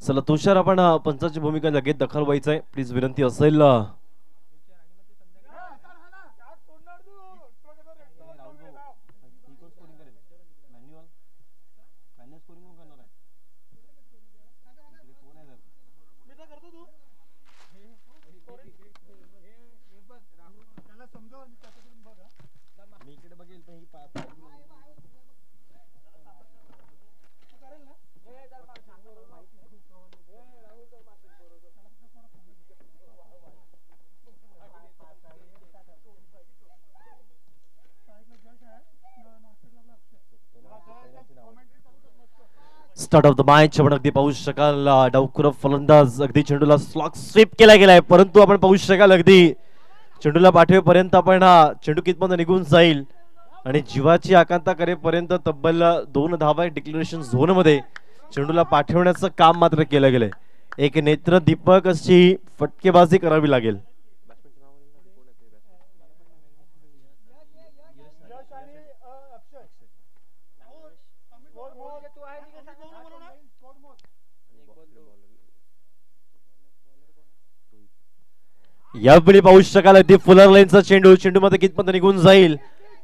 चला तुषार आपण पंचाची भूमिका लगेच दखल व्हायचं आहे प्लीज विनंती असेल स्टार्ट ऑफ द मॅच आपण अगदी पाहू शकाल डावखुरा फलंदाज अगदी चेंडूला स्लॉक स्वीप केला गेलाय परंतु आपण पाहू शकाल अगदी चेंडूला पाठवेपर्यंत आपण चेंडू कितपर्यंत निघून जाईल आणि जीवाची आकांक्षा करेपर्यंत तब्बल 2 धावा डिक्लेरेशन झोन मध्ये चेंडूला पाठवण्याचं काम मात्र केलं गेलंय एक नेत्र दीपक अशी फटकेबाजी करावी लागेल यावेळी पाहू शकाल अगदी फुलर लाईनचा चेंडू मध्ये कितपर्यंत निघून जाईल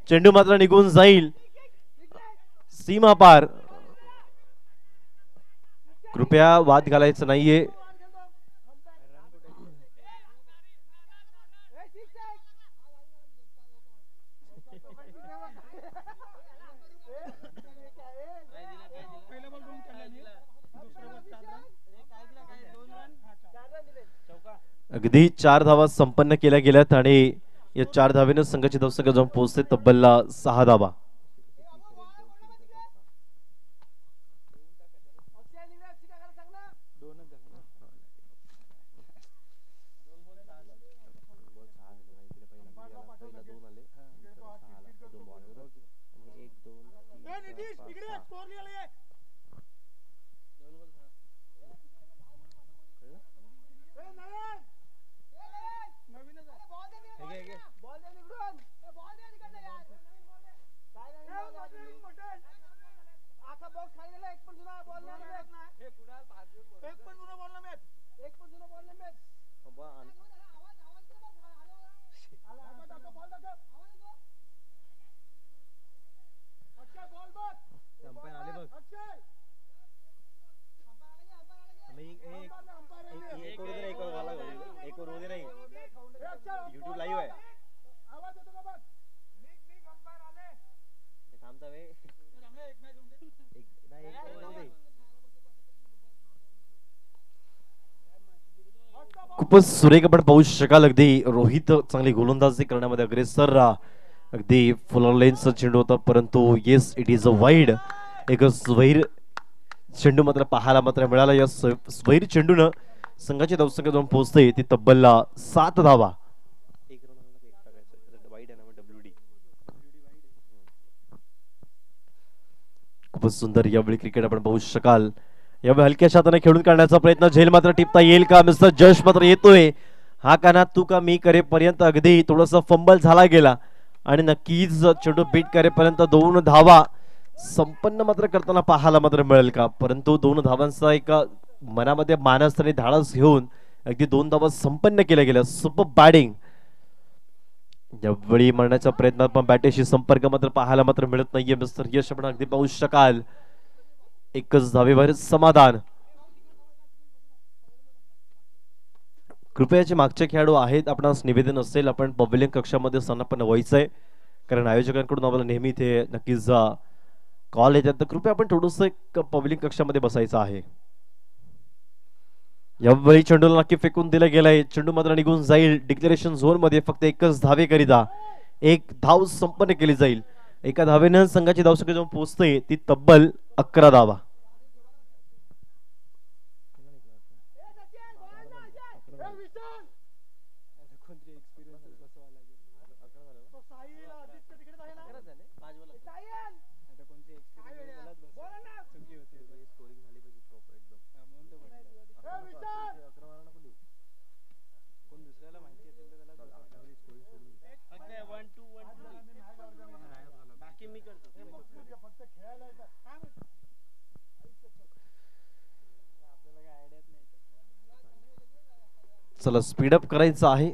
चेंडू मात्र निघून जाईल सीमा पार कृपया वाद घालायचं नाहीये अगदी 4 धावा संपन्न केल्या गेल्यात आणि या 4 धावेने संघाची धावसंख्या जाऊन पोहोचते तब्बल 6 धावा खूपच सुरेख आपण पाहू शकाल अगदी रोहित चांगली गोलंदाजी करण्यामध्ये अग्रेसर अगदी फुलर लेनचा चेंडू होता परंतु yes it is a wide एक स्वैर चेंडू मात्र पाहायला मात्र मिळाला या स्वैर चेंडून संघाची धावसंख्या जाऊन पोहोचते ती तब्बल 7 धावा खूपच सुंदर यावेळी क्रिकेट आपण पाहू शकाल यावेळी हलक्याच्या हाताने खेळून काढण्याचा प्रयत्न झेल मात्र टिपता येईल का मिस्टर जश मात्र येतोय हा काना तू का मी करेपर्यंत अगदी थोडासा फंबल झाला गेला आणि नक्कीच चेंडू बीट करेपर्यंत 2 धावा संपन्न मात्र करताना पाहायला मात्र मिळेल का परंतु 2 धावांचा एक मनामध्ये मानस आणि धाडस घेऊन अगदी 2 धावा संपन्न केल्या गेल्या सुपर बॅटिंग यावेळी मारण्याचा प्रयत्न पण बॅटेशी संपर्क मात्र पाहायला मात्र मिळत नाहीये मिस्टर यश आपण अगदी पाहू शकाल एकच धावेवर समाधान कृपयाचे मागचे खेळाडू आहेत आपणास निवेदन असेल आपण पवेलियन कक्षामध्ये स्थानापन्न व्हायचंय कारण आयोजकांकडून आम्हाला नेहमी ते नक्कीच कॉल येतात तर कृपया आपण थोडंसं एक पवेलियन कक्षामध्ये बसायचं आहे यावेळी चेंडूला नक्की फेकून दिला गेलाय चेंडू मात्र निघून जाईल डिक्लेरेशन झोन मध्ये फक्त एकच धावे करिता एक धाव संपन्न केली जाईल एका धावेनं संघाची धावसंख्या जाऊन पोहोचते ती तब्बल 11 धावा चला स्पीडअप करायचं आहे.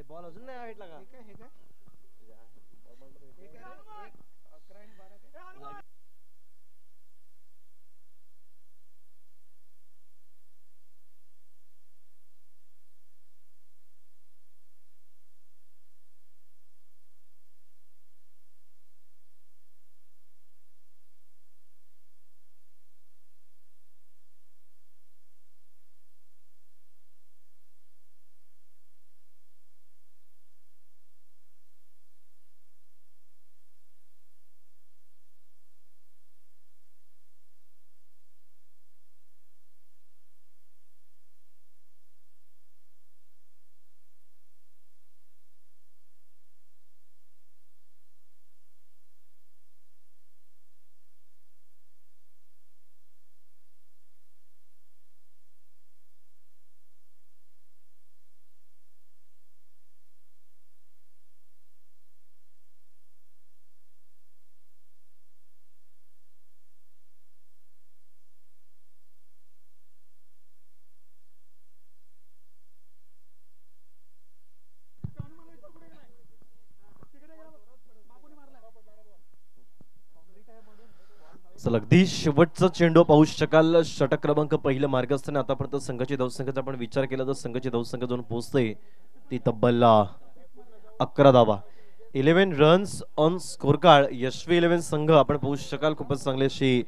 बॉल अजून नाही भेटला का? चला अगदी शेवटचा चेंडू पाहू शकाल. षटक क्रमांक पहिलं मार्गस्थान. आतापर्यंत संघाची धावसंख्येचा आपण विचार केला तर संघाची धावसंख्या जाऊन पोहोचते ती तब्बल 11 धावा. 11 runs on score card. Yashvi 11 संघ आपण पाहू शकाल खूपच चांगली अशी.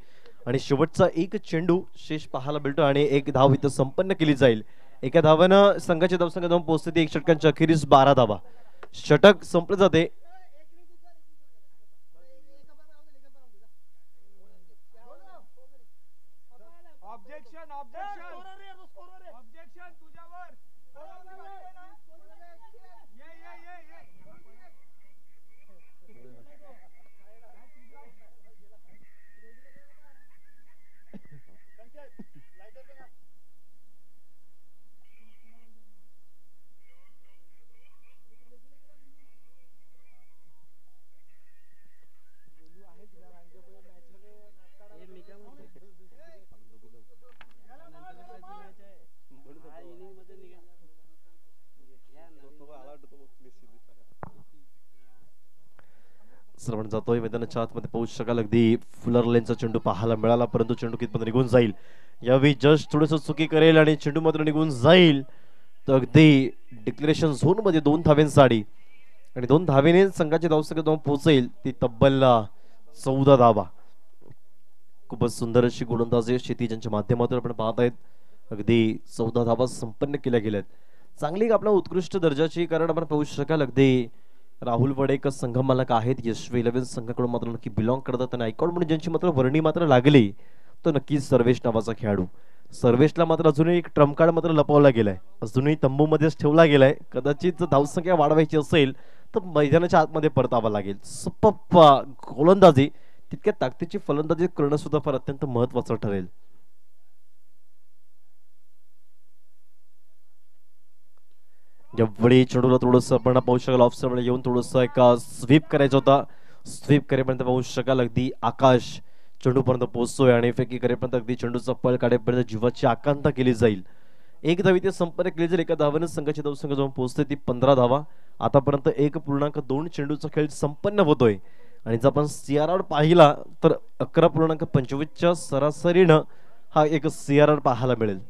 आणि शेवटचा एक चेंडू शेष पाहायला मिळतो आणि एक धाव इथं संपन्न केली जाईल. एका धावानं संघाची धावसंख्या जाऊन पोहोचते ती एक षटकांच्या अखेरीस 12 धावा. षटक संपले जाते. आपण जातोय मैदानाच्या आतमध्ये पाहू शकाल. अगदी फुलर लेनचा चेंडू पाहायला मिळाला परंतु चेंडू कितपत निघून जाईल यावेळी जस्ट थोडस चुकी करेल आणि चेंडू मात्र निघून जाईल. तर अगदी डिक्लेरेशन झोन मध्ये 2 धावेंसाठी आणि 2 धावेने संघाची धावसंख्या जाऊन पोहोचेल ती तब्बल 14 धावा. खूपच सुंदर अशी गोलंदाजी क्षितिजांच्या माध्यमातून आपण पाहत आहेत. अगदी 14 धावा संपन्न केल्या गेल्यात. चांगली आपला उत्कृष्ट दर्जाची. कारण आपण पाहू शकाल अगदी राहुल वडेक संघमालक आहेत. यशवी 11 संघाकडून मात्र नक्की बिलॉंग करतात आणि आयकॉन म्हणून ज्यांची मात्र वर्णी मात्र लागली तो नक्कीच सर्वेश नावाचा खेळाडू. सर्वेशला मात्र अजूनही एक ट्रम्प कार्ड मात्र लपवला गेलाय. अजूनही तंबूमध्येच ठेवला गेलाय. कदाचित जर धावसंख्या वाढवायची असेल तर मैदानाच्या आतमध्ये परतावा लागेल. सुपर गोलंदाजी तितक्या ताकदीची फलंदाजी करणं सुद्धा फार अत्यंत महत्वाचं ठरेल. यावेळी चेंडूला थोडंसं आपण पाहू शकाल ऑफ साइड येऊन थोडंसं एक स्वीप करायचा होता. स्वीप करेपर्यंत पाहू शकाल अगदी आकाश चेंडू पर्यंत पोहोचतोय आणि फेकी करेपर्यंत अगदी चेंडूचा पळ काढेपर्यंत जीवाची आकांक्षा केली जाईल. एक धावी ते संपन्न केली जाईल. एका धावाने संघाची धावसंख्या जाऊन पोहोचते ती 15 धावा. आतापर्यंत 1.2 चेंडूचा खेळ संपन्न होतोय आणि जर आपण CRR पाहिला तर 11.25 च्या सरासरीनं हा एक CRR पाहायला मिळेल.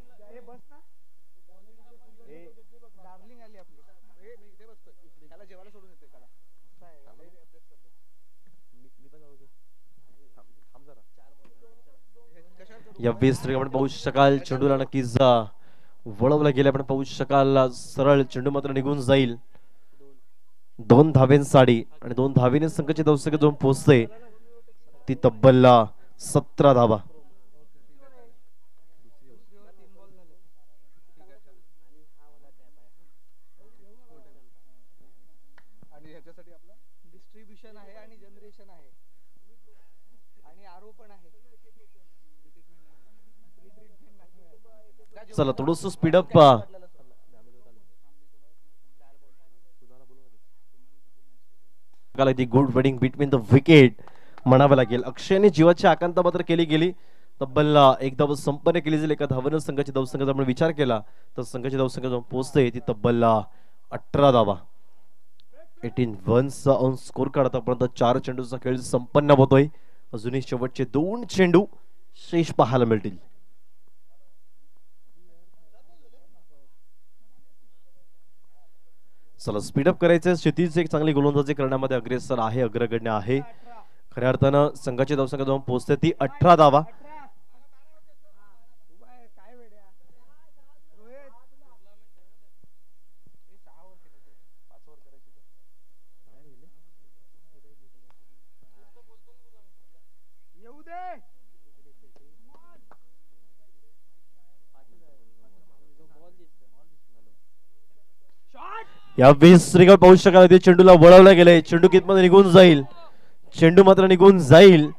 या 20 आपण पाहू शकाल चेंडूला नक्कीच वळवला गेला, आपण पाहू शकाल सरळ चेंडू मात्र निघून जाईल. 2 धावेंसाठी आणि 2 धावेने संघाची धावसंख्या जाऊन पोहोचते ती तब्बल 17 धावा. चला थोडस speed up good wedding between the wicket म्हणावं लागेल. अक्षयने जीवाची आकांक्षा मात्र केली गेली. तब्बल 1 धाव संपन्न केली जाईल. एका धावानं संघाची धावसंख्येचा आपण विचार केला तर संघाची धावसंख्या जाऊन पोहोचते ती तब्बल 18 धावा. 18 रन्सचा ऑन स्कोर काढत आतापर्यंत 4 चेंडूचा खेळ संपन्न होतोय. अजूनही शेवटचे 2 चेंडू शेष पाहायला मिळतील. चला स्पीडअप करायचं. क्षितिज एक चांगली गोलंदाजी करण्यामध्ये अग्रेसर आहे, अग्रगण्य आहे. खऱ्या अर्थानं संघाची धावसंख्या जाऊन पोहोचते ती 18 धावा. या 20 श्रीगड पाहू शकाल ते चेंडूला वळवलं गेलंय. चेंडू कितमध्ये निघून जाईल, चेंडू मात्र निघून जाईल.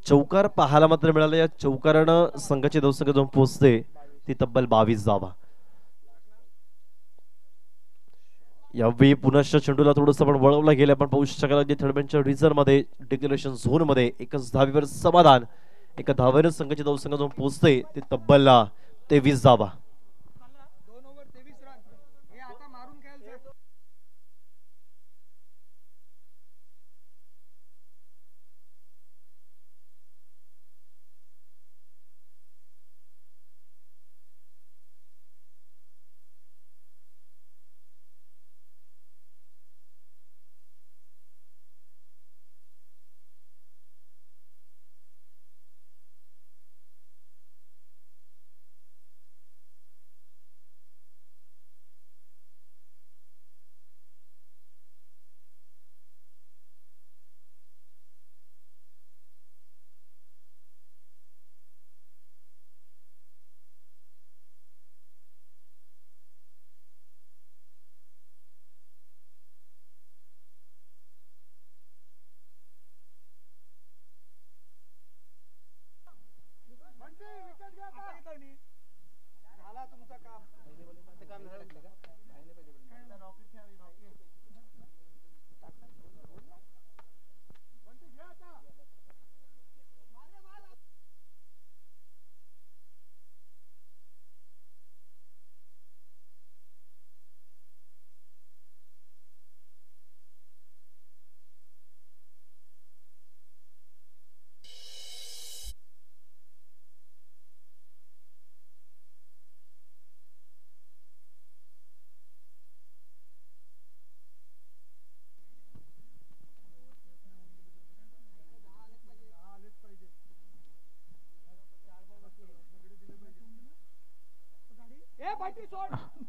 चौकार पाहायला मात्र मिळाला. या चौकारानं संघाची धावसंख्या जाऊन पोहोचते ती तब्बल 22 धावा. यावेळी पुनश्च चेंडूला थोडस आपण वळवलं गेलं. आपण पाहू शकाल की थर्डमॅनच्या रिझर्व मध्ये डिक्लेरेशन झोन मध्ये एकच धावेवर समाधान. एका धावेनं संघाची धावसंख्या जाऊन पोहोचते ती तब्बल 23 धावा.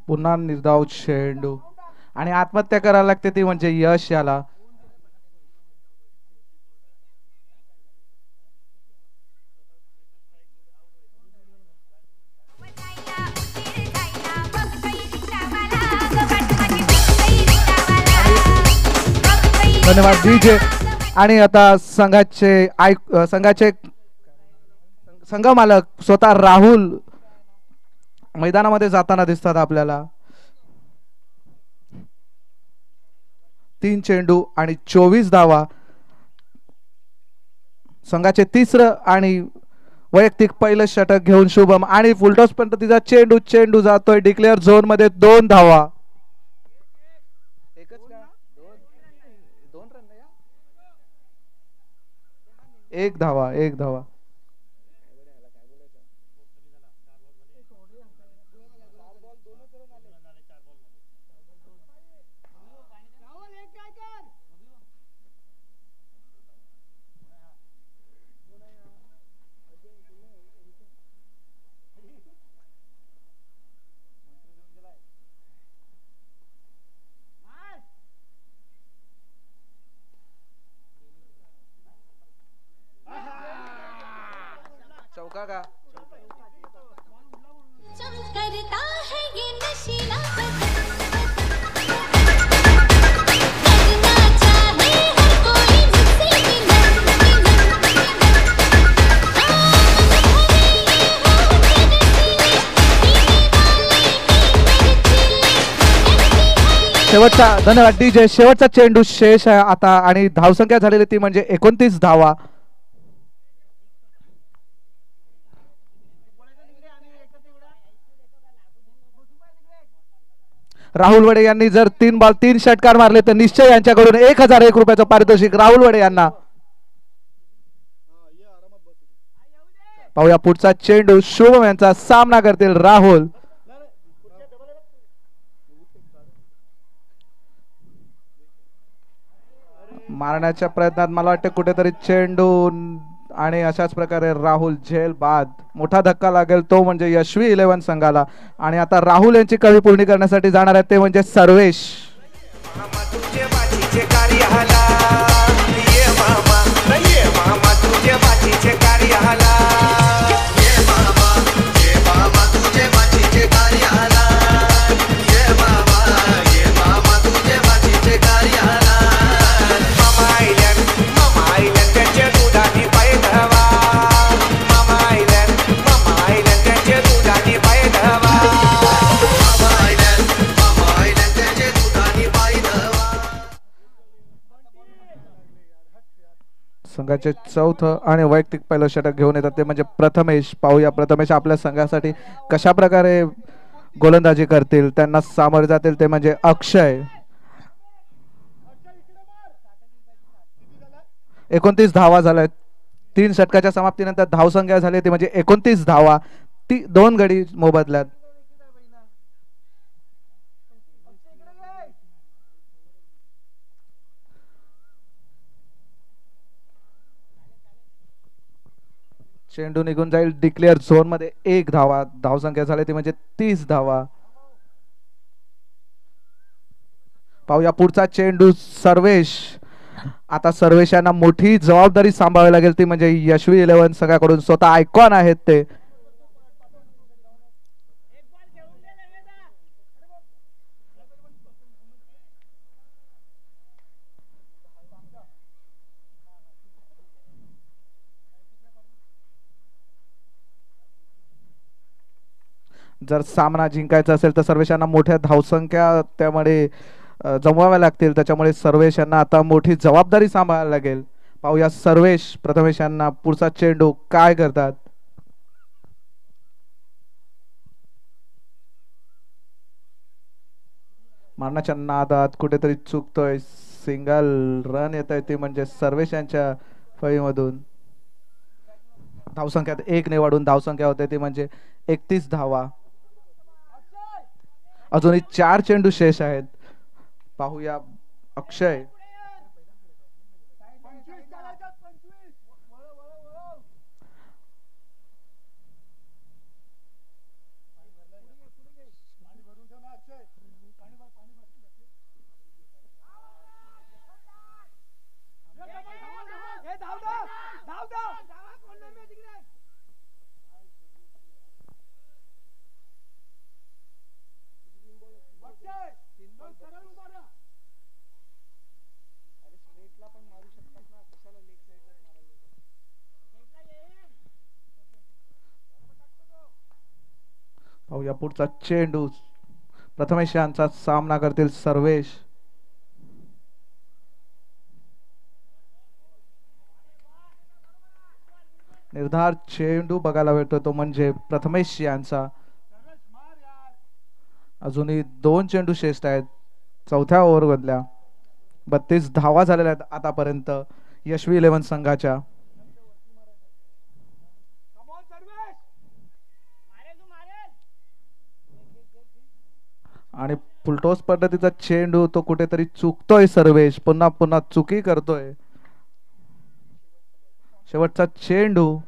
पुन्हा निर्धाव चेंडू आणि आत्महत्या करायला लागते ती म्हणजे यश याला. धन्यवाद डीजे. आणि आता संघाचे संघ मालक स्वतः राहुल मैदानामध्ये जाताना दिसतात आपल्याला. 3 चेंडू आणि 24 धावा. संघाचे तिसरं आणि वैयक्तिक पहिलं षटक घेऊन शुभम आणि फुलटॉस पर्यंत तिचा चेंडू जातोय डिक्लेअर झोन मध्ये 2 धावा. एक धावा. चौका का करता है ये नशीला शेवटचा धन्यवाद डीजे. शेवटचा चेंडू शेष आहे आता आणि धावसंख्या झालेली ती म्हणजे 29 धावा. राहुल वडे यांनी जर 3 बॉल 3 षटकार मारले तर निश्चय यांच्याकडून 1001 रुपयाचं पारितोषिक राहुल वडे यांना. पाहूया पुढचा चेंडू शुभम यांचा सामना करतील राहुल. मारण्याच्या प्रयत्नात मला वाटतं कुठेतरी चेंडू आणि अशाच प्रकारे राहुल झेल बाद. मोठा धक्का लागेल तो म्हणजे यशवी 11 संघाला. आणि आता राहुल यांची कमी पूर्ण करण्यासाठी जाणार आहेत ते म्हणजे सर्वेश. संघाचे चौथं आणि वैयक्तिक पहिलं षटक घेऊन येतात ते म्हणजे प्रथमेश. पाहूया प्रथमेश आपल्या संघासाठी कशा प्रकारे गोलंदाजी करतील. त्यांना सामोरे जातील ते म्हणजे अक्षय. 29 धावा झाल्या. 3 षटकाच्या समाप्तीनंतर धावसंख्या झाली ती म्हणजे 29 धावा. 2 गडी मोबदल्यात. चेंडू निघून जाईल डिक्लेअर झोन मध्ये 1 धावा. धावसंख्या झाली ती म्हणजे 30 धावा. पाहूया पुढचा चेंडू सर्वेश. आता सर्वेश यांना मोठी जबाबदारी सांभाळावी लागेल ती म्हणजे यशवी 11 संघाकडून. स्वतः आयकॉन आहेत ते. जर सामना जिंकायचा असेल तर सर्वेशांना मोठ्या धावसंख्या त्यामुळे जमवाव्या लागतील. त्याच्यामुळे सर्वेश यांना आता मोठी जबाबदारी सांभाळायला लागेल. पाहूया सर्वेश प्रथमेश यांना पुढचा चेंडू काय करतात. मारण्याच्या नादात कुठेतरी चुकतोय. सिंगल रन येत आहे ते म्हणजे सर्वेश यांच्या फळीमधून. धावसंख्यात 1 ने वाढून धावसंख्या होते ती म्हणजे 31 धावा. अजूनही 4 चेंडू शेष आहेत. पाहूया अक्षय. पाहूया पुढचा चेंडू. प्रथमेश यांचा सामना करतील सर्वेश. निर्धार चेंडू बघायला भेटतो तो म्हणजे प्रथमेश यांचा. अजूनही 2 चेंडू शेष आहेत चौथ्या ओव्हर मधल्या. 32 धावा झालेल्या आहेत आतापर्यंत यशवी 11 संघाच्या. आणि फुलटॉस पद्धतीचा चेंडू तो कुठेतरी चुकतोय सर्वेश, पुन्हा पुन्हा चुकी करतोय. शेवटचा चेंडू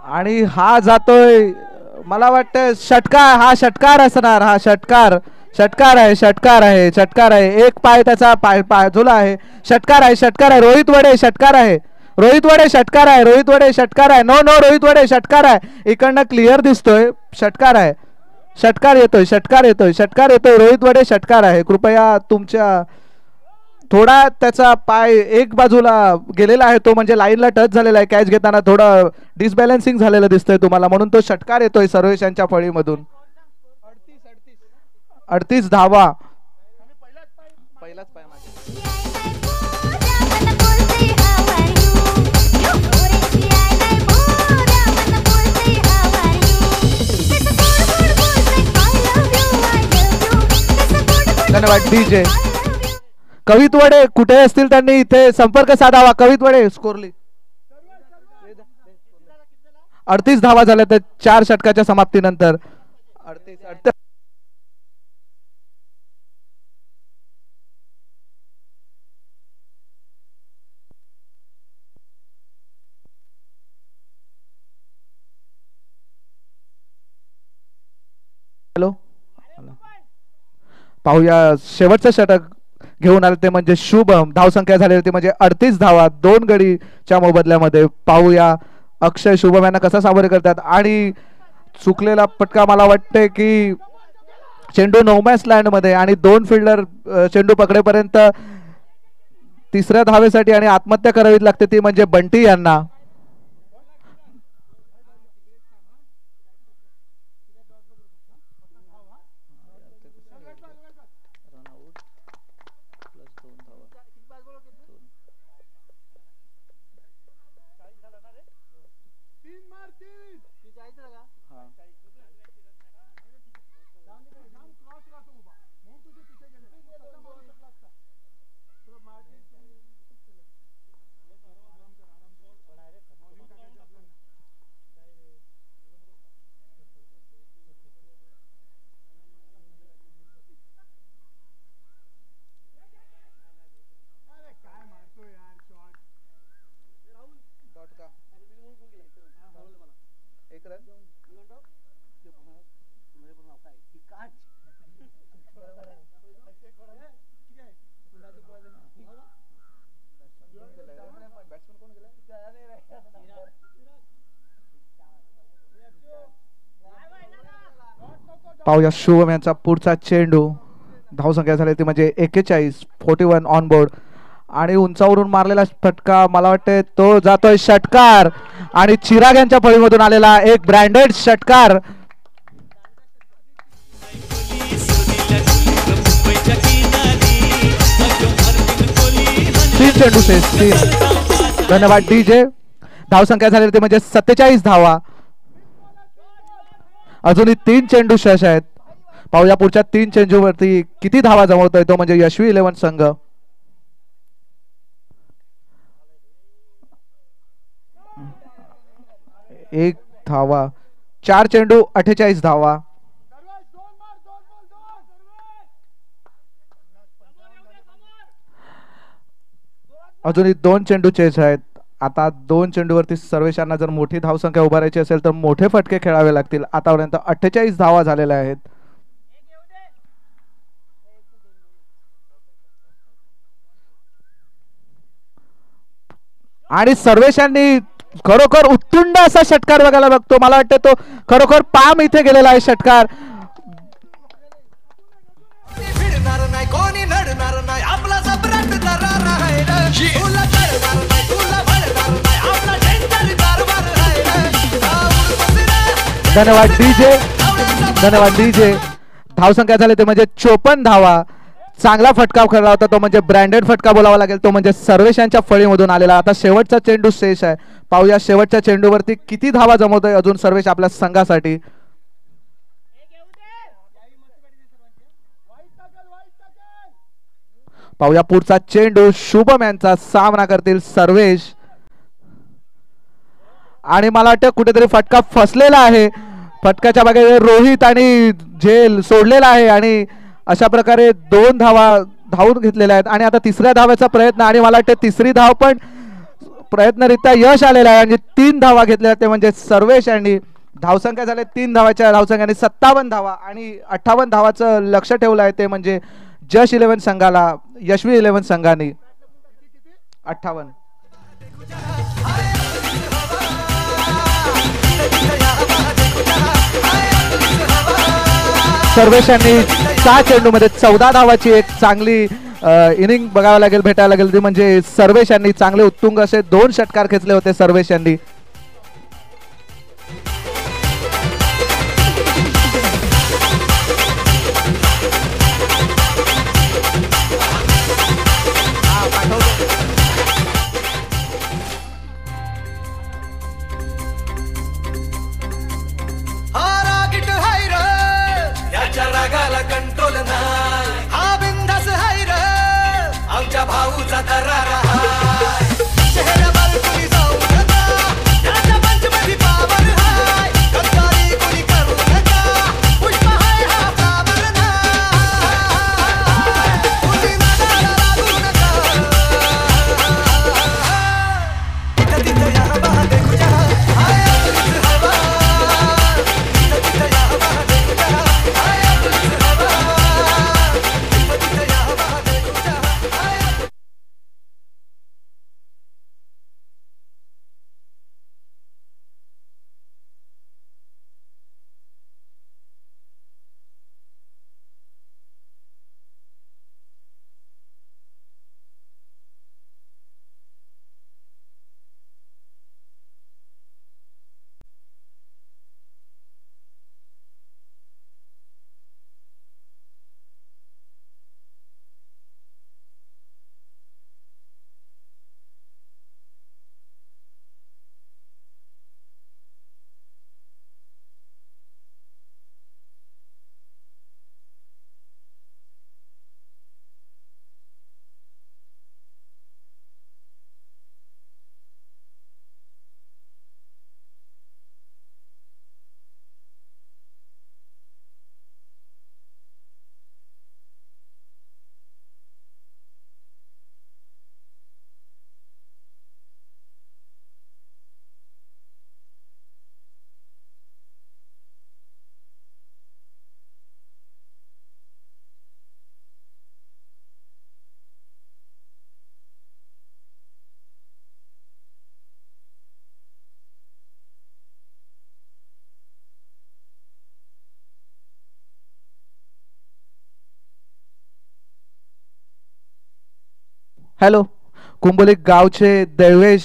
आणि हा जातोय. मला वाटतं षटकार, हा षटकार असणार. हा षटकार आहे. एक पाय त्याचा बाजूला आहे. षटकार आहे. रोहित वडे षटकार आहे. रोहित वडे षटकार आहे. नो रोहित वडे षटकार आहे. इकडनं क्लिअर दिसतोय षटकार आहे. षटकार येतोय. रोहित वडे षटकार आहे. कृपया तुमच्या थोडा त्याचा पाय एक बाजूला गेलेला आहे, तो म्हणजे लाईनला टच झालेला आहे. कॅच घेताना थोडं डिसबॅलन्सिंग झालेलं दिसतंय तुम्हाला, म्हणून तो षटकार येतोय सर्वेशांच्या फळीमधून. 38 धावा. पहिलाच पाय धन्यवाद डीजे. कवित वडे कुठे असतील त्यांनी इथे संपर्क साधावा. कवित वडे स्कोरली 38 धावा झाल्या त्या 4 षटकाच्या समाप्तीनंतर. 38 हॅलो पाहूया शेवटचं षटक घेऊन आले ते म्हणजे शुभम. धावसंख्या झाली होती म्हणजे 38 धावा 2 गडीच्या मोबदल्यामध्ये. पाहूया अक्षय शुभम यांना कसा सामोरे करतात. आणि चुकलेला फटका मला वाटते की चेंडू नोमॅस लँड मध्ये आणि 2 फिल्डर चेंडू पकडेपर्यंत तिसऱ्या धावेसाठी आणि आत्महत्या करावी लागते ती म्हणजे बंटी यांना. पाहूया शुभम यांचा पुढचा चेंडू. धावसंख्या झाली ती म्हणजे 41 ऑन बोर्ड. आणि उंचावरून मारलेला फटका मला वाटते तो जातोय षटकार. आणि चिराग यांच्या फळीमधून आलेला एक ब्रँडेड षटकार. 3 चेंडू शेष. धन्यवाद डीजे. धावसंख्या झाली ती म्हणजे 47 धावा. अजूनही 3 चेंडू शेष आहेत. पाहूया पुढच्या 3 चेंडूवरती किती धावा जमवतोय तो म्हणजे यशवी 11 संघ. एक धावा. 4 चेंडू 48 धावा. अजूनही 2 चेंडू चेस आहेत. आता 2 चेंडूवरती सर्वेशांना जर मोठी धावसंख्या उभारायची असेल तर मोठे फटके खेळावे लागतील. आतापर्यंत 48 धावा झालेल्या आहेत. आणि सर्वेशांनी खरोखर उत्तुंड असा षटकार बघायला बघतो. मला वाटतं तो खरोखर पाम इथे गेलेला आहे षटकार. कोणी लढणार नाही आपला धन्यवाद डीजे, धन्यवाद डीजे. धावसंख्या झाले ते म्हणजे 54 धावा. चांगला फटका खेळला होता तो म्हणजे ब्रँडेड फटका बोलावा लागेल, तो म्हणजे सर्वेशांच्या फळीमधून आलेला. आता शेवटचा चेंडू शेष आहे, पाहूया शेवटच्या चेंडूवरती किती धावा जमवतोय अजून सर्वेश आपल्या संघासाठी. पाहूया पुढचा चेंडू. शुभम यांचा सामना करतील सर्वेश. आणि मला वाटतं कुठेतरी फटका फसलेला आहे. फटक्याच्या मागे रोहित आणि झेल सोडलेला आहे आणि अशा प्रकारे 2 धावा धावून घेतलेल्या आहेत. आणि आता तिसऱ्या धाव्याचा प्रयत्न, आणि मला वाटतं तिसरी धाव पण प्रयत्नरित्या यश आलेला आहे आणि 3 धावा घेतल्या ते म्हणजे सर्वेश यांनी. धावसंख्या झाले 3 धावाच्या धावसंख्याने 57 धावा आणि 58 धावाचं लक्ष ठेवलं आहे ते म्हणजे जश 11 संघाला, यशवी 11 संघाने 58. सर्वेशांनी 6 चेंडूमध्ये 14 धावाची एक चांगली इनिंग बघावं लागेल, भेटायला लागेल ती म्हणजे सर्वेशांनी चांगले उत्तुंग असे 2 षटकार खेचले होते सर्वेशांनी. कंट्रोल नाही हा बिंदास हाय र आमच्या भाऊचा दरारा हाय शहरावर कुणी जाऊ नका त्याच्या पंचमधी पावर हाय गद्दारी कुणी करू नका पुष्पा हाय हा पावर नाही कुणी नादाला लागू नका तिथं तिथं या बहा देखू जा हाय पुलिस हवा तिथं तिथं या बहा देखू जा हाय पुलिस हवा तिथं तिथं या बहा देखू जा हाय. हॅलो, कुंबोली गावचे देवेश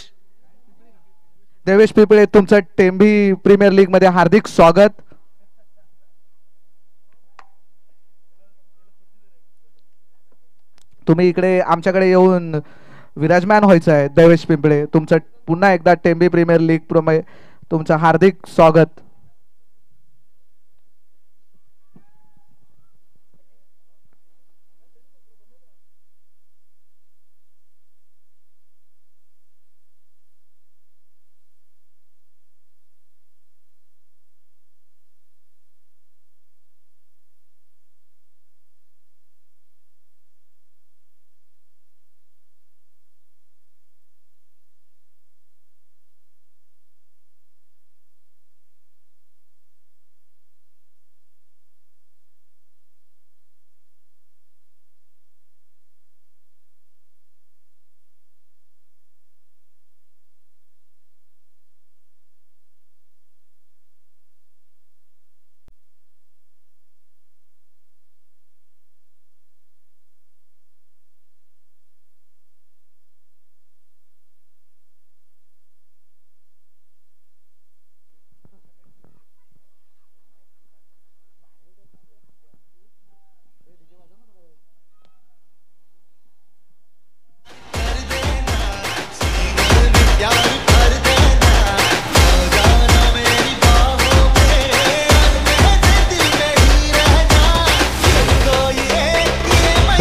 पिपळे, तुमचं टेंबी प्रीमियर लीग मध्ये हार्दिक स्वागत. तुम्ही इकडे आमच्याकडे येऊन विराजमान व्हायचं आहे. देवेश पिंपळे, तुमचं पुन्हा एकदा टेंबी प्रीमियर लीग प्रमाणे तुमचं हार्दिक स्वागत.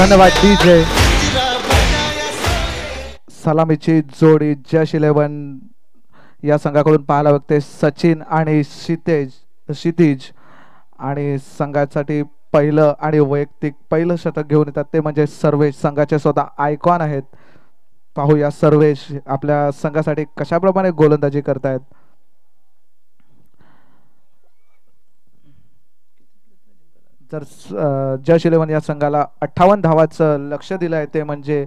धन्यवाद डीजे. सलामीची जोडी जश 11 या संघाकडून पाहायला बघते सचिन आणि क्षितिज आणि संघासाठी पहिलं आणि वैयक्तिक पहिलं शतक घेऊन येतात ते म्हणजे सर्वेश, संघाचे स्वतः आयकॉन आहेत. पाहूया सर्वेश आपल्या संघासाठी कशाप्रमाणे गोलंदाजी करतायत. तर जश 11 या संघाला 58 धावाचं लक्ष दिलं आहे ते म्हणजे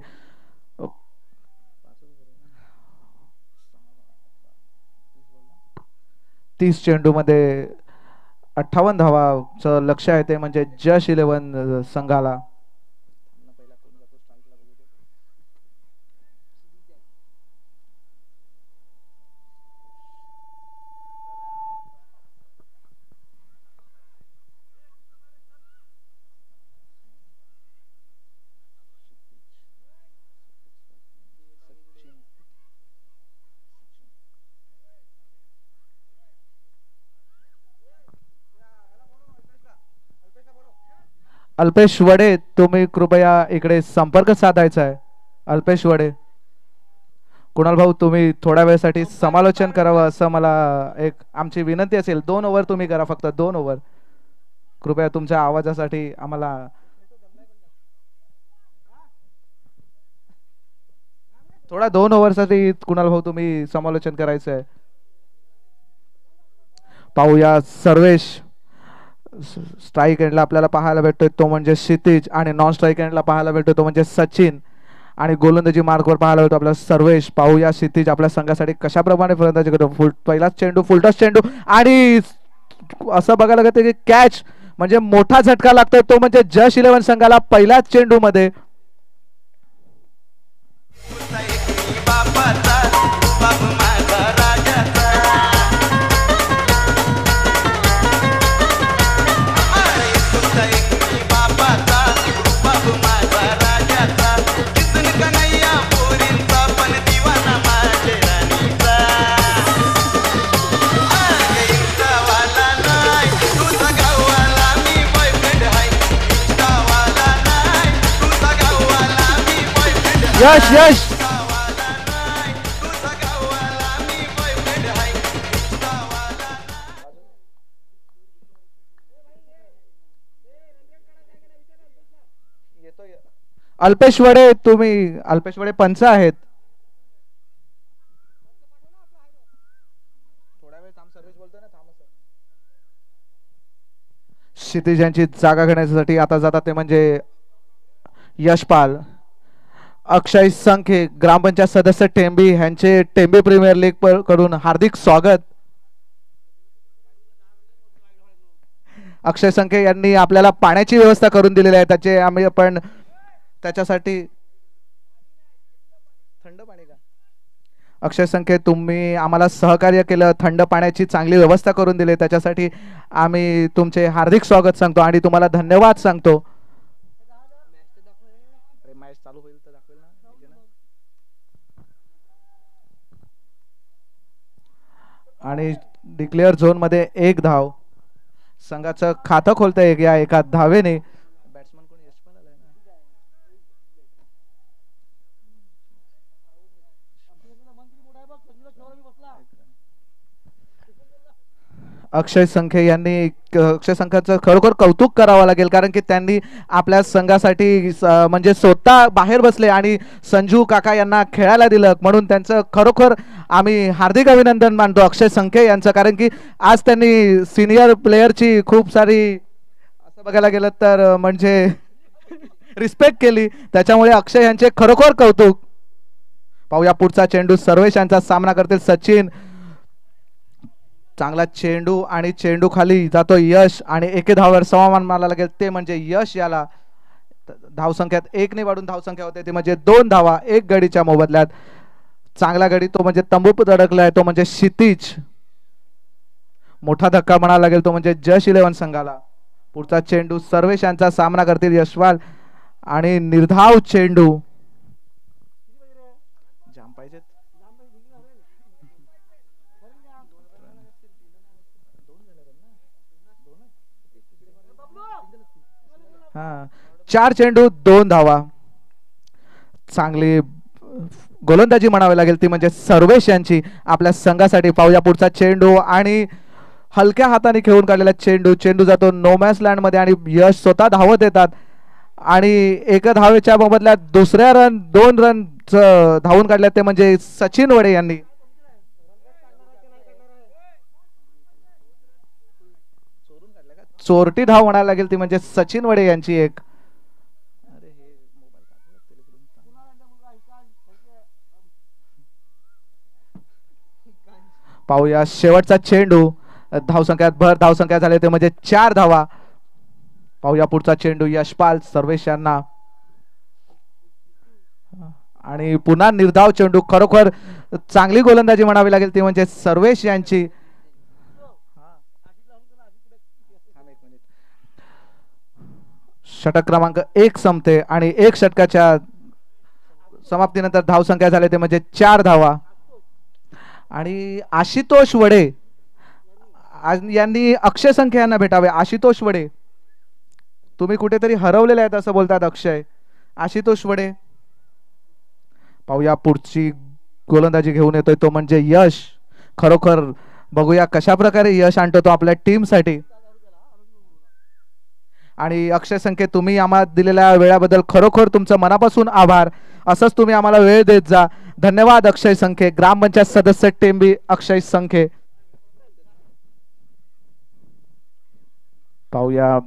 30 चेंडूमध्ये 58 धावाचं लक्ष आहे ते म्हणजे जश 11 संघाला. अल्पेश वडे तुम्ही कृपया इकडे संपर्क साधायचा आहे. अल्पेश वडे, कुणाल भाऊ तुम्ही थोड्या वेळेसाठी समालोचन करावं असं मला एक आमची विनंती असेल. 2 ओव्हर तुम्ही करा, फक्त 2 ओव्हर कृपया. तुमच्या आवाजासाठी आम्हाला थोडा 2 ओव्हरसाठी कुणाल भाऊ तुम्ही समालोचन करायचं आहे. पाहूया सर्वेश स्ट्राईक एंडला आपल्याला पाहायला भेटतोय तो म्हणजे क्षितिज आणि नॉन स्ट्राईक एंडला पाहायला भेटतोय तो म्हणजे सचिन आणि गोलंदाजी मार्कवर पाहायला भेटतो आपल्याला सर्वेश. पाहूया क्षितिज आपल्या संघासाठी कशाप्रमाणे फलंदाजी करतो. पहिलाच चेंडू, फुलटॉस चेंडू आणि असं बघायला लागतं की कॅच म्हणजे मोठा झटका लागतोय तो म्हणजे जश 11 संघाला पहिल्याच चेंडू मध्ये. यश यश अल्पेश वडे तुम्ही, अल्पेश वडे पंच आहेत. क्षितिज यांची जागा घेण्यासाठी आता जातात ते म्हणजे यशपाल. अक्षय संखे ग्रामपंचायत सदस्य टेंबी यांचे टेंबी प्रीमियर लीग कडून हार्दिक स्वागत. अक्षय संखे यांनी आपल्याला पाण्याची व्यवस्था करून दिलेली आहे. त्याचे आम्ही पण त्याच्यासाठी थंड पाणी का अक्षय संखे तुम्ही आम्हाला सहकार्य केलं, थंड पाण्याची चांगली व्यवस्था करून दिली, त्याच्यासाठी आम्ही तुमचे हार्दिक स्वागत सांगतो आणि तुम्हाला धन्यवाद सांगतो. मॅच चालू होईल तर दाखवेल ना. आणि डिक्लेअर झोन मध्ये 1 धाव संघाचं खातं खोलतंय या एका धावेने. बॅट्समन कोणी यशपाल आलाय ना. अक्षय संखे यांनी अक्षय संघाचं खरोखर कौतुक करावं लागेल कारण की त्यांनी आपल्या संघासाठी म्हणजे स्वतः बाहेर बसले आणि संजू काका यांना खेळायला दिलं म्हणून त्यांचं खरोखर आम्ही हार्दिक अभिनंदन मानतो अक्षय संखे यांचं. कारण की आज त्यांनी सिनियर प्लेयरची खूप सारी असं बघायला गेलं तर म्हणजे रिस्पेक्ट केली, त्याच्यामुळे अक्षय यांचे खरोखर कौतुक. पाहूया पुढचा चेंडू सर्वेश यांचा सामना करतील सचिन. चांगला चेंडू आणि चेंडू खाली जातो यश आणि 1 धावावर समाधान मानायला लागेल ते म्हणजे यश. याला धावसंख्यात 1 ने वाढून धावसंख्या होते ते म्हणजे 2 धावा 1 गडीच्या मोबदल्यात. चांगला गडी तो म्हणजे तंबू धडकलाय तो म्हणजे क्षितिज. मोठा धक्का म्हणायला लागेल तो म्हणजे जश 11 संघाला. पुढचा चेंडू सर्वेश यांचा सामना करतील यशवाल आणि निर्धाव चेंडू. जाम पाहिजेत हा 4 चेंडू 2 धावा. चांगली गोलंदाजी म्हणावी लागेल ती म्हणजे सर्वेश यांची आपल्या संघासाठी. पाहूया पुढचा चेंडू आणि हलक्या हाताने खेळून काढलेला चेंडू. चेंडू जातो नो मॅच लँड मध्ये आणि यश स्वतः धावत येतात आणि एका धावेच्या बदल्यात दुसऱ्या 2 रन धावून काढले ते म्हणजे सचिन वडे यांनी. चोरटी धाव म्हणायला लागेल ती म्हणजे सचिन वडे यांची एक. पाहूया शेवटचा चेंडू. धावसंख्यात भर धावसंख्या झाले ते म्हणजे 4 धावा. पाहूया पुढचा चेंडू यशपाल सर्वेश यांना आणि पुन्हा निर्धाव चेंडू. खरोखर चांगली गोलंदाजी म्हणावी लागेल ती म्हणजे सर्वेश यांची. षटक क्रमांक 1 संपते आणि 1 षटकाच्या समाप्तीनंतर धावसंख्या झाले ते म्हणजे 4 धावा. आणि आशुतोष वडे यांनी अक्षय संख्या यांना भेटावे. आशुतोष वडे तुम्ही कुठेतरी हरवलेले आहेत असं बोलतात अक्षय. आशुतोष वडे. पाहूया पुढची गोलंदाजी घेऊन येतोय तो म्हणजे यश. खरोखर बघूया कशा प्रकारे यश आणतो तो आपल्या टीम साठी. आणि अक्षय संख्ये तुम्ही आम्हाला दिलेल्या वेळाबद्दल खरोखर तुमचं मनापासून आभार. असंच तुम्ही आम्हाला वेळ देत जा. धन्यवाद अक्षय संख्ये. ग्रामपंचायत सदस्य टेंबी अक्षय संख्ये. पाहूया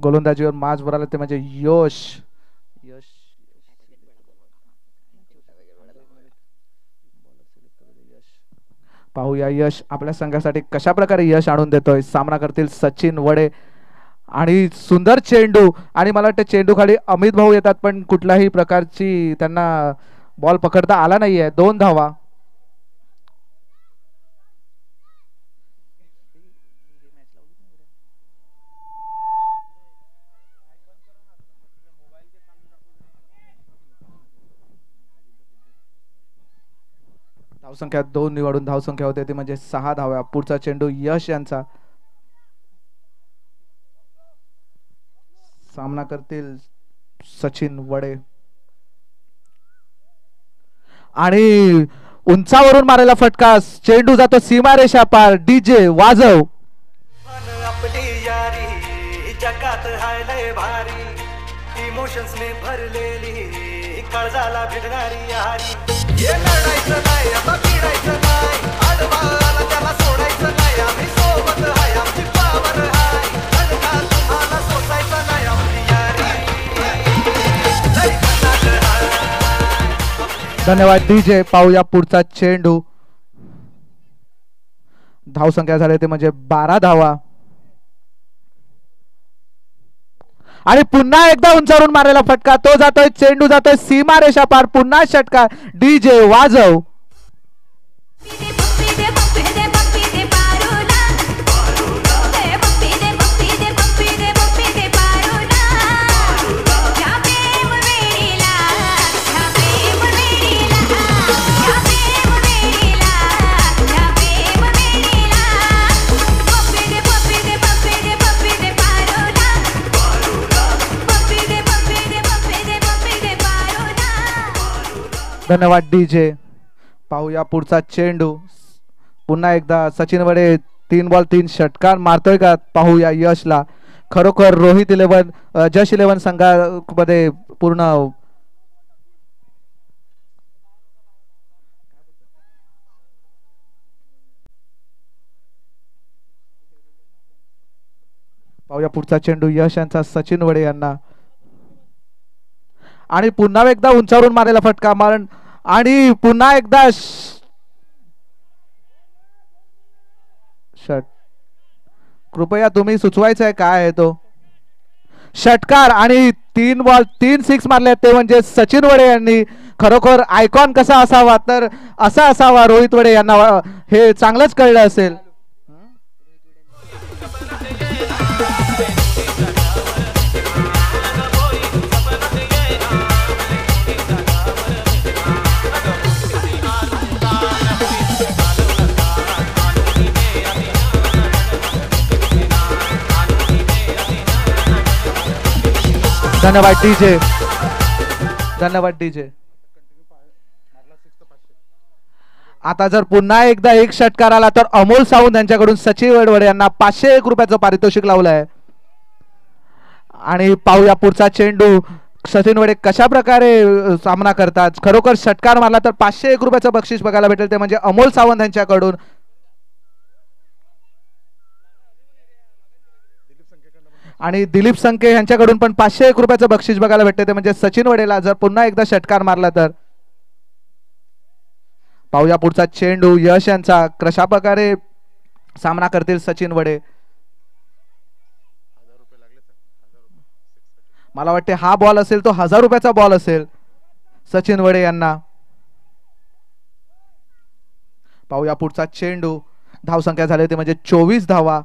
गोलंदाजीवर माज भराला ते म्हणजे यश. पाहूया यश आपल्या संघासाठी कशा प्रकारे यश आणून देतोय. सामना करतील सचिन वडे आणि सुंदर चेंडू. आणि मला वाटतं चेंडू खाली अमित भाऊ येतात पण कुठल्याही प्रकारची त्यांना बॉल पकडता आला नाहीये. 2 धावा. धावसंख्या 2 निवडून धावसंख्या होते ती म्हणजे 6 धाव्या. पुढचा चेंडू यश यांचा. सामना करतील सचिन वडे आणि उंचावरून मारलेला फटका. चेंडू जातो सीमारेषा पार. डीजे वाजव. आपली यारी जगात हाय लय भारी. इमोशन्स ने भरलेली काळजाला भिडणारी यारी. हे लढायचं नाही आता भिडायचं नाही. आडवाला त्याला सोडायचं नाही. आम्ही सोबत हाय आमची पावर हाय. धडका तुम्हाला सोसायचं नाही. आपली यारी लय खतरनाक हाय. धन्यवाद डीजे. पाहूया पुढचा चेंडू. धावसंख्या झाले ते म्हणजे 12 धावा. आणि पुन्हा एकदा उंचावरून मारलेला फटका. तो जातोय. चेंडू जातोय सीमारेषा पार. पुन्हा षटकार. डीजे वाजव. धन्यवाद डीजे. पाहूया पुढचा चेंडू. पुन्हा एकदा सचिन वडे 3 बॉल 3 षटकार मारतोय का पाहूया यशला. खरोखर रोहित 11 जश 11 संघामध्ये पूर्ण पाहूया पुढचा चेंडू यश यांचा सचिन वडे यांना. आणि पुन्हा एकदा उंचावरून मारलेला फटका मारण आणि पुन्हा एकदा षट. कृपया तुम्ही सुचवायचं आहे काय आहे तो. षटकार आणि 3 बॉल 3 सिक्स मारले ते म्हणजे सचिन वडे यांनी. खरोखर आयकॉन कसा असावा तर असा असावा. रोहित वडे यांना हे चांगलंच कळलं असेल. धन्यवाद डीजे, धन्यवाद डीजे. आता जर पुन्हा एकदा एक षटकार आला तर अमोल सावंत यांच्याकडून सचिन वडवडे यांना 501 रुपयाचं पारितोषिक लावलं आहे. आणि पाहूया पुढचा चेंडू सचिन वडे कशा प्रकारे सामना करतात. खरोखर षटकार मारला तर 501 रुपयाचं बक्षीस बघायला भेटेल, ते म्हणजे अमोल सावंत यांच्याकडून. आणि दिलीप संके यांच्याकडून पण 501 रुपयाचं बक्षीस बघायला भेटते, ते म्हणजे सचिन वडेला जर पुन्हा एकदा षटकार मारला तर. पाहूया पुढचा चेंडू यश यांचा कशा प्रकारे सामना करतील सचिन वडे. मला वाटते हा बॉल असेल तो 1000 रुपयाचा बॉल असेल सचिन वडे यांना. पाहूया पुढचा चेंडू. धावसंख्या झाली ते म्हणजे 24 धावा,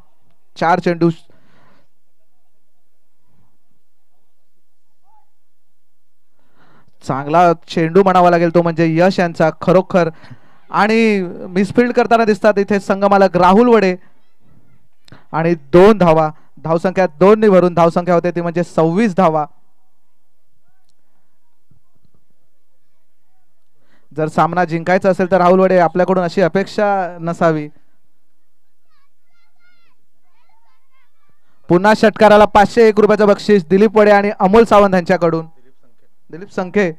4 चेंडू. चांगला चेंडू म्हणावा लागेल तो म्हणजे यश यांचा खरोखर. आणि मिसफिल्ड करताना दिसतात इथे संघमालक राहुल वडे. आणि 2 धावा, धावसंख्या 2 ने भरून धावसंख्या होते ती म्हणजे 26 धावा. जर सामना जिंकायचा असेल तर राहुल वडे आपल्याकडून अशी अपेक्षा नसावी. पुन्हा षटकाराला 501 रुपयाचं बक्षीस दिलीप वडे आणि अमोल सावंत यांच्याकडून. दिलीप संखे.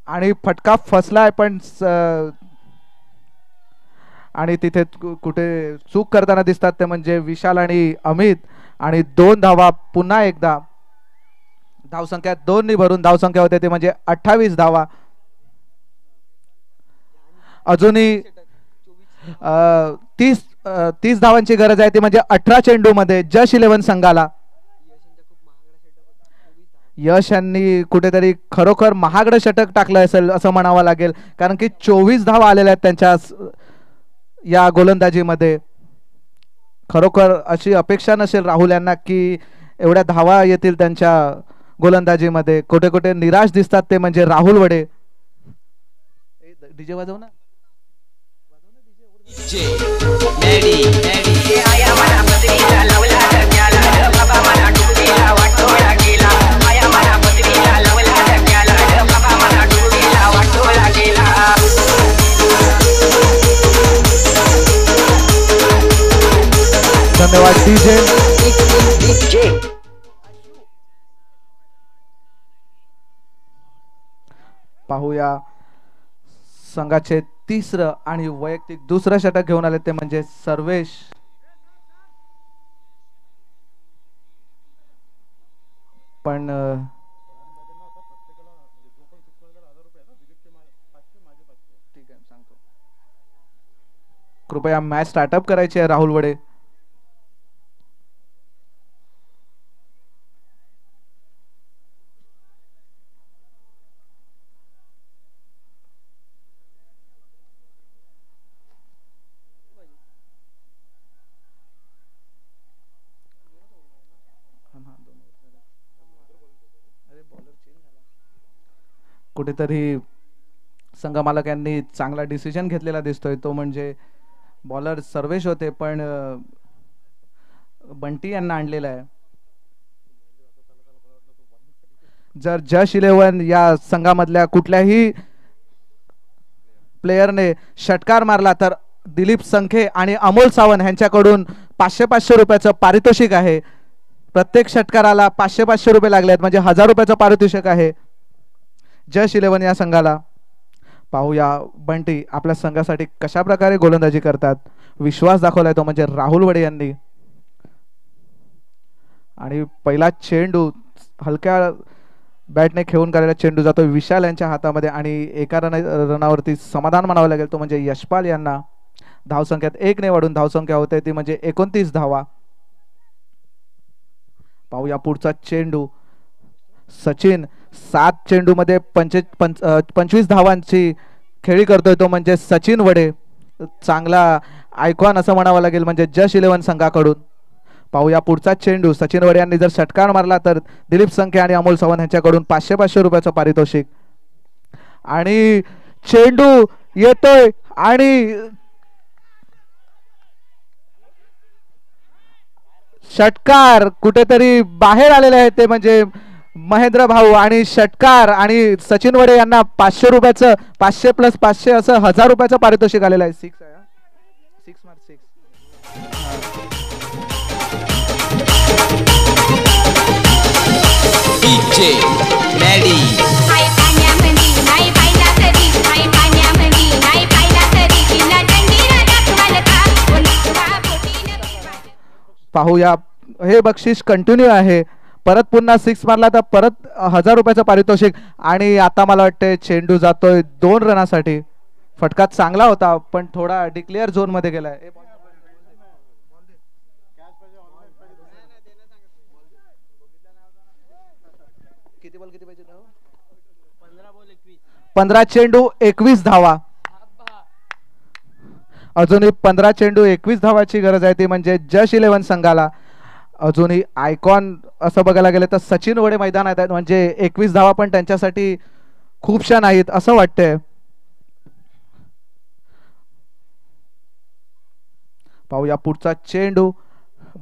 आणि फटका फसलाय पण आणि तिथे कुठे चूक करताना दिसतात ते म्हणजे विशाल आणि अमित. आणि 2 धावा पुन्हा एकदा. धावसंख्या 2 ने भरून धावसंख्या होते ते म्हणजे 28 धावा. अजूनही 30 धावांची गरज आहे ती म्हणजे 18 चेंडू मध्ये जश 11 संघाला. यश यांनी कुठेतरी खरोखर महागडं षटक टाकलं असेल असं म्हणावं लागेल, कारण की 24 धावा आलेल्या आहेत त्यांच्या या गोलंदाजीमध्ये. खरोखर अशी अपेक्षा नसेल राहुल यांना की एवढ्या धावा येतील त्यांच्या गोलंदाजीमध्ये. कुठे कुठे निराश दिसतात ते म्हणजे राहुल वडे. डीजे वाजव ना. धन्यवाद डीजे. पाहूया संघाचे 3रं आणि वैयक्तिक 2रं षटक घेऊन आले ते म्हणजे सर्वेश. पण कृपया मॅच स्टार्टअप करायची आहे राहुल वडे. कुठेतरी संघमालक यांनी चांगला डिसिजन घेतलेला दिसतोय, तो म्हणजे बॉलर सर्वेश होते पण बंटी यांना आणलेला आहे. जर जश 11 या संघामधल्या कुठल्याही प्लेयरने षटकार मारला तर दिलीप संखे आणि अमोल सावंत यांच्याकडून 500 रुपयाचं पारितोषिक आहे. प्रत्येक षटकाराला 500 रुपये लागले आहेत म्हणजे 1000 रुपयाचं पारितोषिक आहे जश 11 या संघाला. पाहूया बंटी आपल्या संघासाठी कशा प्रकारे गोलंदाजी करतात. विश्वास दाखवलाय तो म्हणजे राहुल वडे यांनी. आणि पहिला चेंडू हलक्या बॅटने खेळून काढलेला चेंडू जातो विशाल यांच्या हातामध्ये आणि एका रनावरती समाधान म्हणावं लागेल तो म्हणजे यशपाल यांना. धावसंख्यात 1 ने वाढून धावसंख्या होते ती म्हणजे 29 धावा. पाहूया पुढचा चेंडू. सचिन 7 चेंडू मध्ये 25 धावांची खेळी करतोय तो म्हणजे सचिन वडे. चांगला आयकॉन असं म्हणावं लागेल म्हणजे जश 11 संघाकडून. पाहूया पुढचा चेंडू. सचिन वडे यांनी जर षटकार मारला तर दिलीप संखे आणि अमोल सावंत यांच्याकडून 500 रुपयाचं पारितोषिक. आणि चेंडू येतोय आणि षटकार कुठेतरी बाहेर आलेले आहे ते म्हणजे महेंद्र भाऊ आणि षटकार आणि सचिन वडे यांना 500 रुपयाचं 500 + 500 असं 1000 रुपयाचं पारितोषिक आलेलं आहे. 6 आहे 6 मार्क 6. डीजे मॅडी हाय पाण्यामध्ये नाही पाहिला तरी हाय पाण्यामध्ये नाही पाहिला तरी तिला दंडीला दाखवाल का कोणाला बोटीनं पाहूया हे बक्षीस कंटिन्यू आहे. परत पुन्हा 6 मारला तर परत 1000 रुपयाचं पारितोषिक. आणि आता मला वाटतंय चेंडू जातोय 2 रनासाठी. फटका चांगला होता पण थोडा डिक्लेअर झोन मध्ये गेलाय. किती बॉल किती पाहिजे? 15 चेंडू 21 धावा. अजूनही 15 चेंडू 21 धावाची गरज आहे ती म्हणजे जश 11 संघाला. अजूनही आयकॉन असं बघायला गेलं तर सचिन वडे मैदानात आहेत म्हणजे 21 धावा पण त्यांच्यासाठी खूपशा नाहीत असं वाटतंय. पाहूया पुढचा चेंडू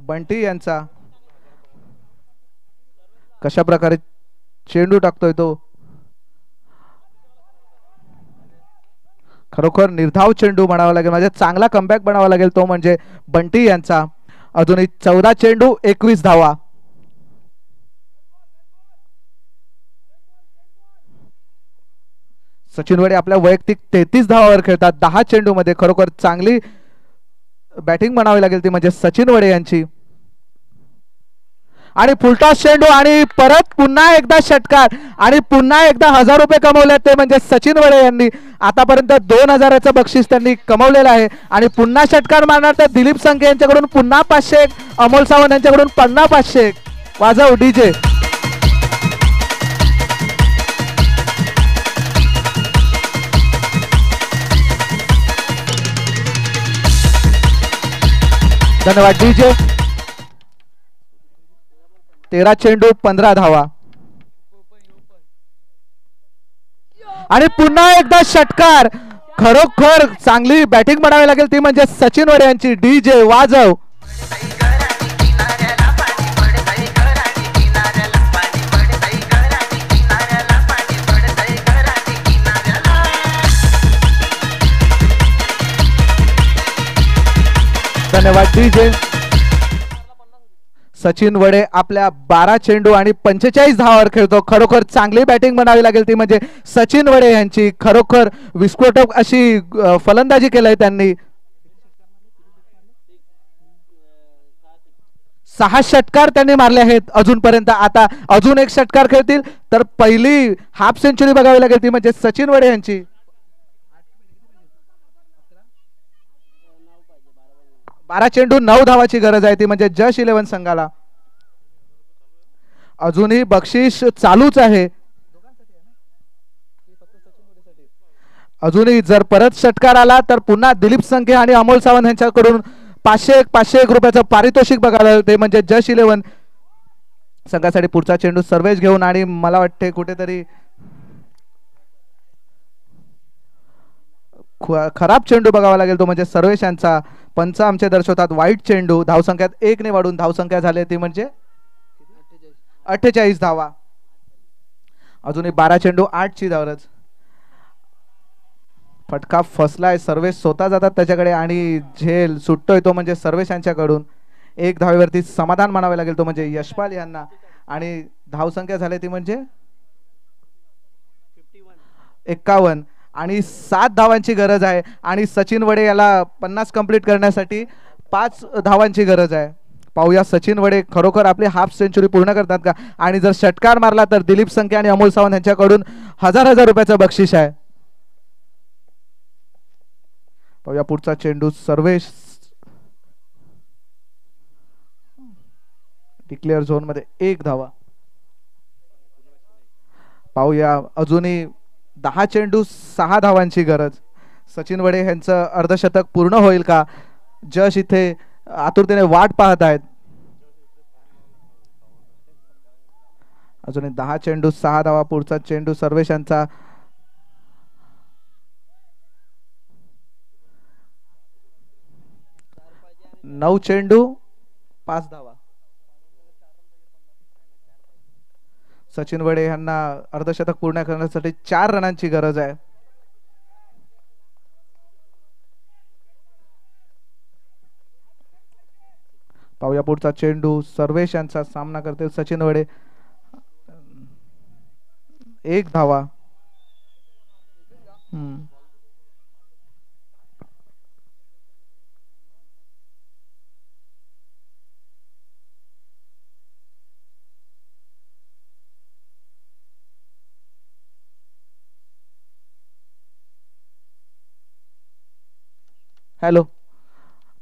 बंटी यांचा. कशा प्रकारे चेंडू टाकतोय तो. खरोखर निर्धाव चेंडू म्हणावा लागेल म्हणजे चांगला कमबॅक बनावा लागेल तो म्हणजे बंटी यांचा. अजूनही 14 चेंडू 21 धावा. सचिन वडे आपल्या वैयक्तिक 33 धावावर खेळतात 10 चेंडू मध्ये. खरोखर चांगली बॅटिंग म्हणावी लागेल ती म्हणजे सचिन वडे यांची. आणि फुलटॉस चेंडू आणि परत पुन्हा एकदा षटकार आणि पुन्हा एकदा 1000 रुपये कमवले ते म्हणजे सचिन वडे यांनी. आतापर्यंत 2000चं बक्षीस त्यांनी कमवलेलं आहे. आणि पुन्हा षटकार मारणार तर दिलीप संघे यांच्याकडून पुन्हा 500. अमोल सावंत यांच्याकडून पुन्हा 500. वाजव डीजे. धन्यवाद डीजे. 13 चेंडू 15 धावा. आणि पुन्हा एकदा षटकार. खरोखर चांगली बॅटिंग म्हणावी लागेल ती म्हणजे सचिन वडे यांची. डीजे वाजव. धन्यवाद डीजे. सचिन वडे आपल्या 12 चेंडू आणि 45 धावावर खेळतो. खरोखर चांगली बॅटिंग म्हणावी लागेल ती म्हणजे सचिन वडे यांची. खरोखर विस्फोटक अशी फलंदाजी केलंय त्यांनी. 6 षटकार त्यांनी मारले आहेत अजूनपर्यंत. आता अजून एक षटकार खेळतील तर पहिली हाफ सेंचुरी बघावी लागेल ती म्हणजे सचिन वडे यांची. 12 चेंडू 9 धावाची गरज आहे ती म्हणजे जश 11 संघाला. अजूनही बक्षीस चालूच आहे. अजूनही जर परत षटकार आला तर पुन्हा दिलीप संघे आणि अमोल सावंत यांच्याकडून 500 रुपयाचं पारितोषिक बघायला ते म्हणजे जश 11 संघासाठी. पुढचा चेंडू सर्वेश घेऊन आणि मला वाटते कुठेतरी खराब चेंडू बघावा लागेल तो म्हणजे सर्वेश यांचा. पंच आमचे दर्शवतात वाईट चेंडू. धावसंख्यात 1 ने वाढून धावसंख्या झाली ती म्हणजे 48 धावा. अजूनही 12 चेंडू 8 ची धावरच. फटका फसलाय. सर्वेश स्वतः जातात त्याच्याकडे आणि झेल सुटतोय तो म्हणजे सर्वेश यांच्याकडून. 1 धावेवरती समाधान मानावे लागेल तो म्हणजे यशपाल यांना. आणि धावसंख्या झाली ती म्हणजे 51 आणि 7 धावांची गरज आहे. आणि सचिन वडे याला 50 कंप्लीट करण्यासाठी 5 धावांची गरज आहे. पाहूया सचिन वडे खरोखर आपली हाफ सेंचुरी पूर्ण करतात का. आणि जर षटकार मारला तर दिलीप संघे आणि अमोल सावंत यांच्याकडून 1000 रुपयाचं बक्षीस आहे. पाहूया पुढचा चेंडू सर्वेश. डिक्लेअर झोन मध्ये 1 धावा. पाहूया अजूनही 10 चेंडू 6 धावांची गरज. सचिन वडे यांचं अर्धशतक पूर्ण होईल का. जश इथे आतुरतेने वाट पाहत आहेत. अजूनही 10 चेंडू 6 धावा. पुढचा चेंडू सर्वेश यांचा. नऊ चेंडू 5 धावा. सचिन वडे यांना अर्धशतक पूर्ण करण्यासाठी 4 रनांची गरज आहे. पाहूया पुढचा चेंडू. सर्वेश यांचा सामना करतील सचिन वडे. 1 धावा. हॅलो,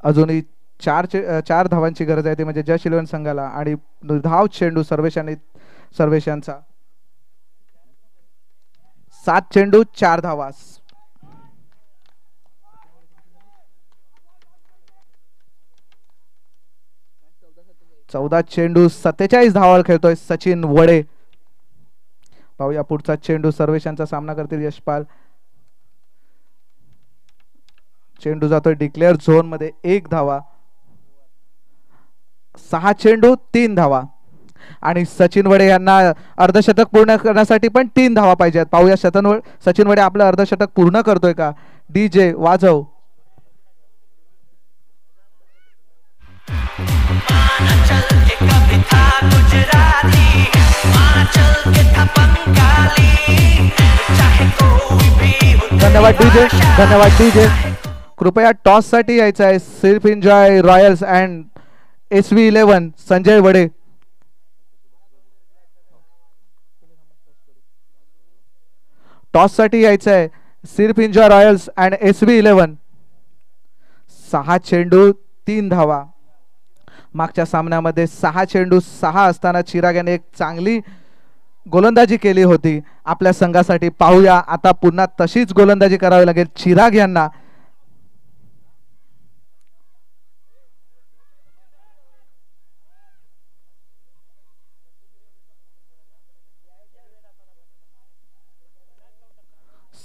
अजूनही 4 धावांची गरज आहे, ते म्हणजे जश 11 संघाला. आणि धाव चेंडू सर्वेश यांचा. 7 चेंडू 4 धावा. 14 चेंडू 47 धावा खेळतोय सचिन वडे. पाहूया पुढचा चेंडू. सर्वेश यांचा सामना करतील यशपाल. चेंडू जातोय डिक्लेअर झोन मध्ये. 1 धावा. 6 चेंडू 3 धावा. आणि सचिन वडे यांना अर्धशतक पूर्ण करण्यासाठी पण 3 धावा पाहिजेत. पाहूया सचिन वडे आपलं अर्धशतक पूर्ण करतोय का. डीजे वाजव. धन्यवाद डीजे, धन्यवाद डीजे. कृपया टॉस साठी यायचं आहे. सिर्फ enjoy Royals and SV11 Sanjay वडे. टॉस साठी यायचं आहे. सिर्फ एन्जॉय रॉयल्स अँड SV11. 6 चेंडू 3 धावा. मागच्या सामन्यामध्ये 6 चेंडू 6 असताना चिराग याने एक चांगली गोलंदाजी केली होती आपल्या संघासाठी. पाहूया आता पुन्हा तशीच गोलंदाजी करावी लागेल चिराग यांना.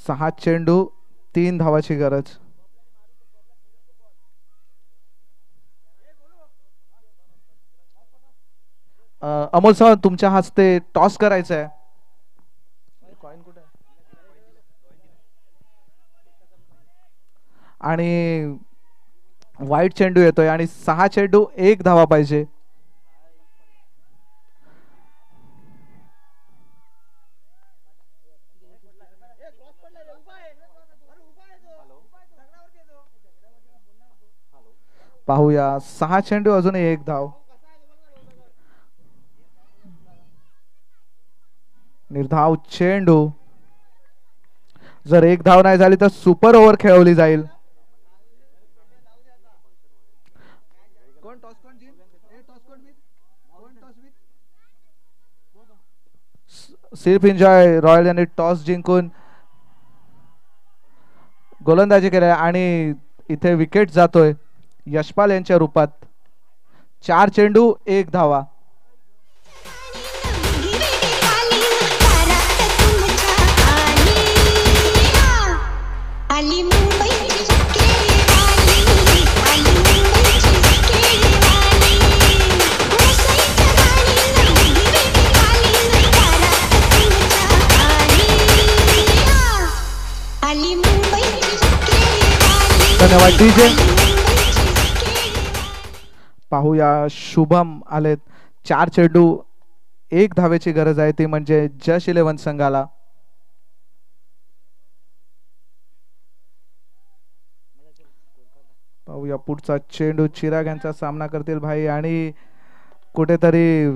सहा चेंडू 3 धावाची गरज. अमोल साहेब, तुमच्या हस्ते टॉस करायचा आहे. आणि वाईट चेंडू येतोय आणि 6 चेंडू 1 धावा पाहिजे. पाहूया 6 चेंडू अजूनही 1 धाव. निर्धाव चेंडू. जर 1 धाव नाही झाली तर सुपर ओव्हर खेळवली जाईल. सिर्फ एन्जॉय रॉयल यांनी टॉस जिंकून गोलंदाजी केली आणि इथे विकेट जातोय यशपाल यांच्या रूपात. 4 चेंडू 1 धावा. धन्यवाद डीजे. पाहूया शुभम आलेत. 4 चेंडू 1 धावेची गरज आहे, ती म्हणजे जश 11 संघाला. पाहूया पुढचा चेंडू. चिराग यांचा सामना करतील भाई आणि कुठेतरी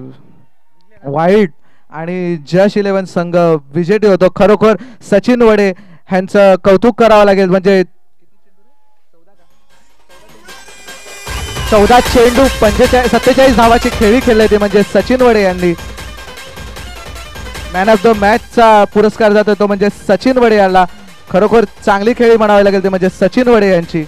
वाईट आणि जश 11 संघ विजेते होतो. खरोखर सचिन वडे यांचं कौतुक करावं लागेल. म्हणजे 14 चेंडू 47 धावाची खेळी खेळली ती म्हणजे सचिन वडे यांनी. मॅन ऑफ द मॅचचा पुरस्कार जातो तो म्हणजे सचिन वडे यांना. खरोखर चांगली खेळी म्हणावी लागेल ते म्हणजे सचिन वडे यांची.